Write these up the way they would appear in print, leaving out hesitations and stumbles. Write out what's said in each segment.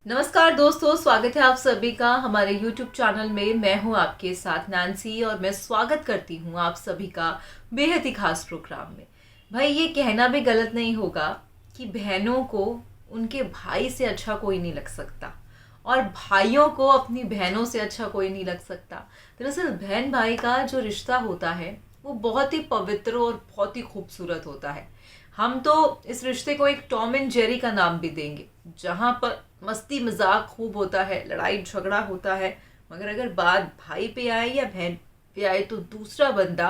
नमस्कार दोस्तों, स्वागत है आप सभी का हमारे YouTube चैनल में। मैं हूं आपके साथ नैन्सी और मैं स्वागत करती हूं आप सभी का बेहद ही खास प्रोग्राम में। भाई, ये कहना भी गलत नहीं होगा कि बहनों को उनके भाई से अच्छा कोई नहीं लग सकता और भाइयों को अपनी बहनों से अच्छा कोई नहीं लग सकता। दरअसल बहन भाई का जो रिश्ता होता है वो बहुत ही पवित्र और बहुत ही खूबसूरत होता है। हम तो इस रिश्ते को एक टॉम एंड जेरी का नाम भी देंगे, जहां पर मस्ती मजाक खूब होता है, लड़ाई झगड़ा होता है, मगर अगर बात भाई पे आए या बहन पे आए तो दूसरा बंदा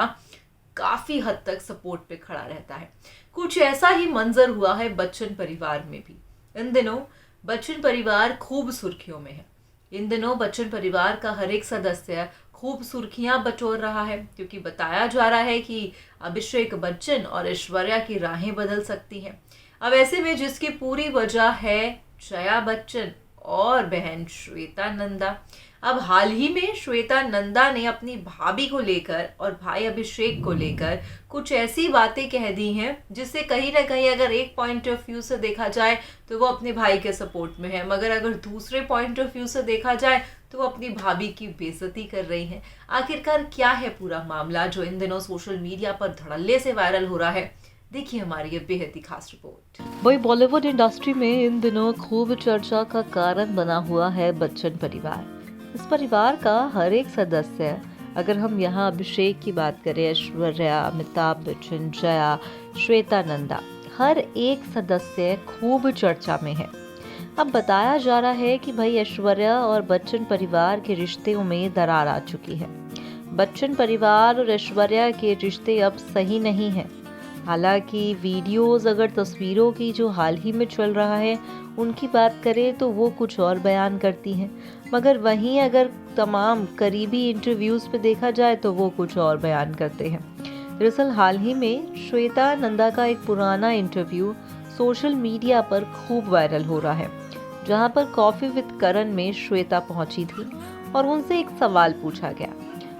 काफी हद तक सपोर्ट पे खड़ा रहता है। कुछ ऐसा ही मंजर हुआ है बच्चन परिवार में भी। इन दिनों बच्चन परिवार खूब सुर्खियों में है। इन दिनों बच्चन परिवार का हर एक सदस्य खूब सुर्खियां बटोर रहा है, क्योंकि बताया जा रहा है कि अभिषेक बच्चन और ऐश्वर्या की राहें बदल सकती हैं। अब ऐसे में जिसकी पूरी वजह है जया बच्चन और बहन श्वेता नंदा। अब हाल ही में श्वेता नंदा ने अपनी भाभी को लेकर और भाई अभिषेक को लेकर कुछ ऐसी बातें कह दी हैं जिससे कहीं ना कहीं अगर एक पॉइंट ऑफ व्यू से देखा जाए तो वो अपने भाई के सपोर्ट में है, मगर अगर दूसरे पॉइंट ऑफ व्यू से देखा जाए तो वो अपनी भाभी की बेइज्जती कर रही हैं। आखिरकार क्या है पूरा मामला जो इन दिनों सोशल मीडिया पर धड़ल्ले से वायरल हो रहा है? देखिए हमारी ये बेहद ही खास रिपोर्ट। वही बॉलीवुड इंडस्ट्री में इन दिनों खूब चर्चा का कारण बना हुआ है बच्चन परिवार। इस परिवार का हर एक सदस्य, अगर हम यहाँ अभिषेक की बात करें, ऐश्वर्या, अमिताभ बच्चन, जया, श्वेता नंदा, हर एक सदस्य खूब चर्चा में है। अब बताया जा रहा है कि भाई ऐश्वर्या और बच्चन परिवार के रिश्तों में दरार आ चुकी है। बच्चन परिवार और ऐश्वर्या के रिश्ते अब सही नहीं हैं। हालांकि वीडियोस, अगर तस्वीरों की जो हाल ही में चल रहा है उनकी बात करें तो वो कुछ और बयान करती हैं, मगर वहीं अगर तमाम करीबी इंटरव्यूज़ पे देखा जाए तो वो कुछ और बयान करते हैं। दरअसल हाल ही में श्वेता नंदा का एक पुराना इंटरव्यू सोशल मीडिया पर खूब वायरल हो रहा है, जहां पर कॉफ़ी विद करण में श्वेता पहुंची थी और उनसे एक सवाल पूछा गया।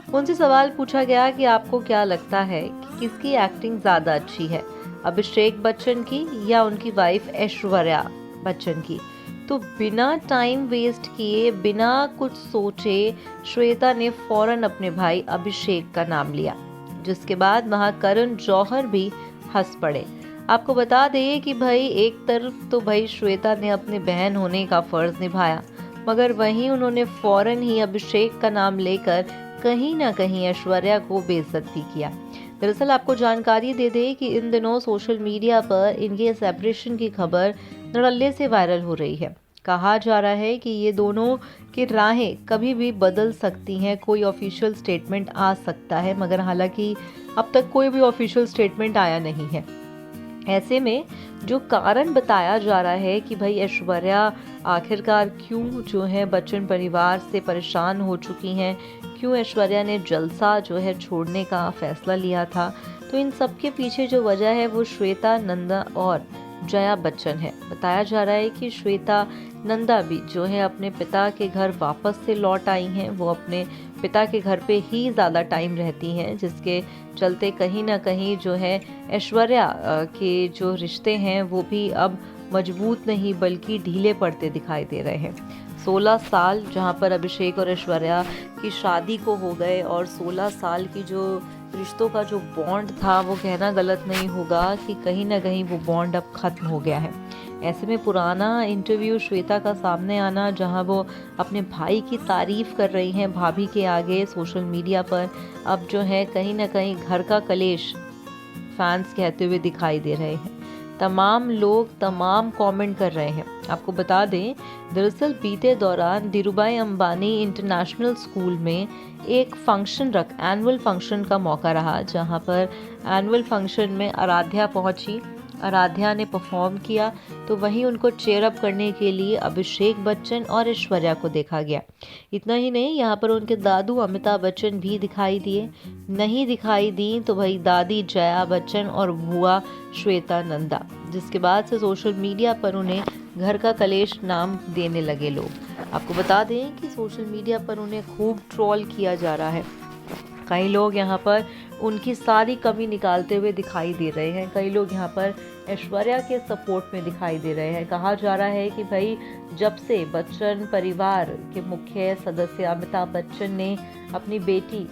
उनसे सवाल पूछा गया कि आपको क्या लगता है कि किसकी एक्टिंग ज़्यादा अच्छी है, अभिषेक बच्चन की या उनकी वाइफ ऐश्वर्या बच्चन की? तो बिना टाइम वेस्ट किए, बिना कुछ सोचे, श्वेता ने फौरन अपने भाई अभिषेक का नाम लिया, जिसके बाद वहाँ करण जौहर भी हंस पड़े। आपको बता दें कि भाई एक तरफ तो भाई श्वेता ने अपने बहन होने का फर्ज निभाया, मगर वहीं उन्होंने फौरन ही अभिषेक का नाम लेकर कहीं ना कहीं ऐश्वर्या को बेइज्जत भी किया। दरअसल आपको जानकारी दे दें कि इन दिनों सोशल मीडिया पर इनके सेपरेशन की खबर धड़ल्ले से वायरल हो रही है। कहा जा रहा है कि ये दोनों की राहें कभी भी बदल सकती हैं, कोई ऑफिशियल स्टेटमेंट आ सकता है, मगर हालांकि अब तक कोई भी ऑफिशियल स्टेटमेंट आया नहीं है। ऐसे में जो कारण बताया जा रहा है कि भाई ऐश्वर्या आखिरकार क्यों जो है बच्चन परिवार से परेशान हो चुकी हैं, क्यों ऐश्वर्या ने जलसा जो है छोड़ने का फैसला लिया था, तो इन सब के पीछे जो वजह है वो श्वेता नंदा और जया बच्चन है। बताया जा रहा है कि श्वेता नंदा भी जो है अपने पिता के घर वापस से लौट आई हैं। वो अपने पिता के घर पे ही ज़्यादा टाइम रहती हैं, जिसके चलते कहीं ना कहीं जो है ऐश्वर्या के जो रिश्ते हैं वो भी अब मजबूत नहीं बल्कि ढीले पड़ते दिखाई दे रहे हैं। 16 साल जहां पर अभिषेक और ऐश्वर्या की शादी को हो गए और 16 साल की जो रिश्तों का जो बॉन्ड था, वो कहना गलत नहीं होगा कि कहीं ना कहीं वो बॉन्ड अब खत्म हो गया है। ऐसे में पुराना इंटरव्यू श्वेता का सामने आना, जहां वो अपने भाई की तारीफ कर रही हैं भाभी के आगे सोशल मीडिया पर, अब जो है कहीं ना कहीं घर का कलेश फैंस कहते हुए दिखाई दे रहे हैं। तमाम लोग तमाम कमेंट कर रहे हैं। आपको बता दें, दरअसल बीते दौरान धीरूभाई अंबानी इंटरनेशनल स्कूल में एक एनुअल फंक्शन का मौका रहा, जहां पर एनुअल फंक्शन में आराध्या पहुंची। आराध्या ने परफॉर्म किया तो वहीं उनको चेयर अप करने के लिए अभिषेक बच्चन और ऐश्वर्या को देखा गया। इतना ही नहीं, यहाँ पर उनके दादू अमिताभ बच्चन भी दिखाई दिए। नहीं दिखाई दी तो भाई दादी जया बच्चन और बुआ श्वेता नंदा, जिसके बाद से सोशल मीडिया पर उन्हें घर का कलेश नाम देने लगे लोग। आपको बता दें कि सोशल मीडिया पर उन्हें खूब ट्रोल किया जा रहा है। कई लोग यहाँ पर उनकी सारी कमी निकालते हुए दिखाई दे रहे हैं। कई लोग यहाँ पर ऐश्वर्या के सपोर्ट में दिखाई दे रहे हैं। कहा जा रहा है कि भाई जब से बच्चन परिवार के मुख्य सदस्य अमिताभ बच्चन ने अपनी बेटी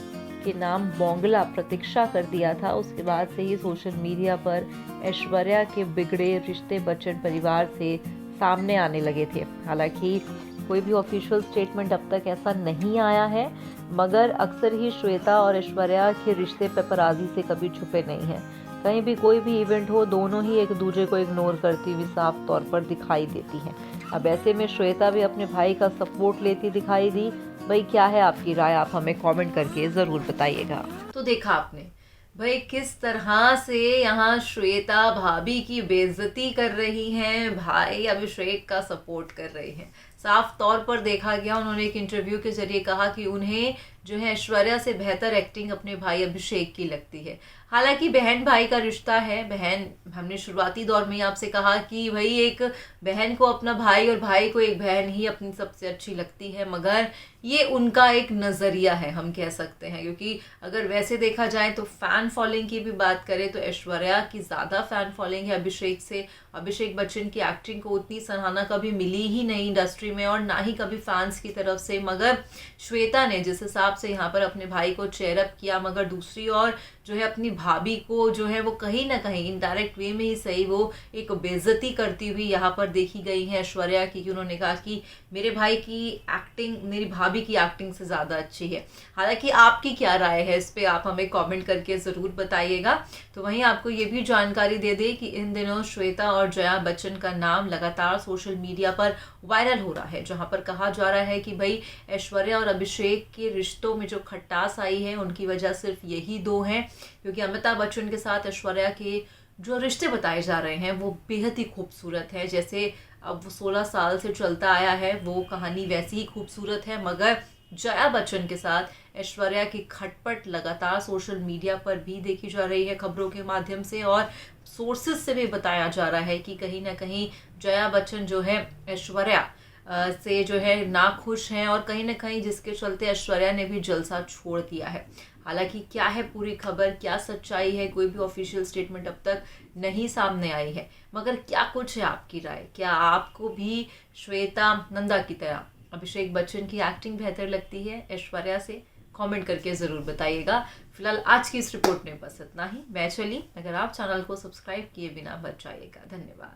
के नाम बोंगला प्रतीक्षा कर दिया था, उसके बाद से ही सोशल मीडिया पर ऐश्वर्या के बिगड़े रिश्ते बच्चन परिवार से सामने आने लगे थे। हालांकि कोई भी ऑफिशियल स्टेटमेंट अब तक ऐसा नहीं आया है, मगर अक्सर ही श्वेता और ऐश्वर्या के रिश्ते पेपराजी से कभी छुपे नहीं हैं। कहीं भी कोई भी इवेंट हो, दोनों ही एक दूसरे को इग्नोर करती हुई साफ तौर पर दिखाई देती हैं। अब ऐसे में श्वेता भी अपने भाई का सपोर्ट लेती दिखाई दी। भाई क्या है आपकी राय, आप हमें कमेंट करके ज़रूर बताइएगा। तो देखा आपने भाई किस तरह से यहाँ श्वेता भाभी की बेइज्जती कर रही हैं, भाई अभिषेक का सपोर्ट कर रही हैं। साफ तौर पर देखा गया, उन्होंने एक इंटरव्यू के जरिए कहा कि उन्हें जो है ऐश्वर्या से बेहतर एक्टिंग अपने भाई अभिषेक की लगती है। हालांकि बहन भाई का रिश्ता है, बहन, हमने शुरुआती दौर में ही आपसे कहा कि भाई एक बहन को अपना भाई और भाई को एक बहन ही अपनी सबसे अच्छी लगती है, मगर ये उनका एक नज़रिया है हम कह सकते हैं। क्योंकि अगर वैसे देखा जाए तो फैन फॉलोइंग की भी बात करें तो ऐश्वर्या की ज़्यादा फैन फॉलोइंग है अभिषेक से। अभिषेक बच्चन की एक्टिंग को उतनी सराहना कभी मिली ही नहीं इंडस्ट्री में, और ना ही कभी फैंस की तरफ से। मगर श्वेता ने जिस हिसाब से यहाँ पर अपने भाई को चेयर अप किया, मगर दूसरी ओर जो है अपनी भाभी को जो है वो कहीं ना कहीं इनडायरेक्ट वे में ही सही वो एक बेइज्जती करती हुई यहाँ पर देखी गई है ऐश्वर्या की। कि उन्होंने कहा कि मेरे भाई की एक्टिंग मेरी भाभी की एक्टिंग से ज़्यादा अच्छी है। हालांकि आपकी क्या राय है इस पे, आप हमें कमेंट करके ज़रूर बताइएगा। तो वहीं आपको ये भी जानकारी दे दें कि इन दिनों श्वेता और जया बच्चन का नाम लगातार सोशल मीडिया पर वायरल हो रहा है, जहाँ पर कहा जा रहा है कि भाई ऐश्वर्या और अभिषेक के रिश्तों में जो खटास आई है उनकी वजह सिर्फ यही दो हैं। क्योंकि अमिताभ बच्चन के साथ ऐश्वर्या के जो रिश्ते बताए जा रहे हैं वो बेहद ही खूबसूरत है। जैसे अब वो 16 साल से चलता आया है वो कहानी वैसी ही खूबसूरत है, मगर जया बच्चन के साथ ऐश्वर्या की खटपट लगातार सोशल मीडिया पर भी देखी जा रही है खबरों के माध्यम से, और सोर्सेज से भी बताया जा रहा है कि कहीं ना कहीं जया बच्चन जो है ऐश्वर्या से जो है नाखुश हैं, और कहीं ना कहीं जिसके चलते ऐश्वर्या ने भी जलसा छोड़ दिया है। हालांकि क्या है पूरी खबर, क्या सच्चाई है, कोई भी ऑफिशियल स्टेटमेंट अब तक नहीं सामने आई है। मगर क्या कुछ है आपकी राय, क्या आपको भी श्वेता नंदा की तरह अभिषेक बच्चन की एक्टिंग बेहतर लगती है ऐश्वर्या से? कमेंट करके ज़रूर बताइएगा। फिलहाल आज की इस रिपोर्ट में बस इतना ही। मैं चली, अगर आप चैनल को सब्सक्राइब किए बिना बच जाइएगा। धन्यवाद।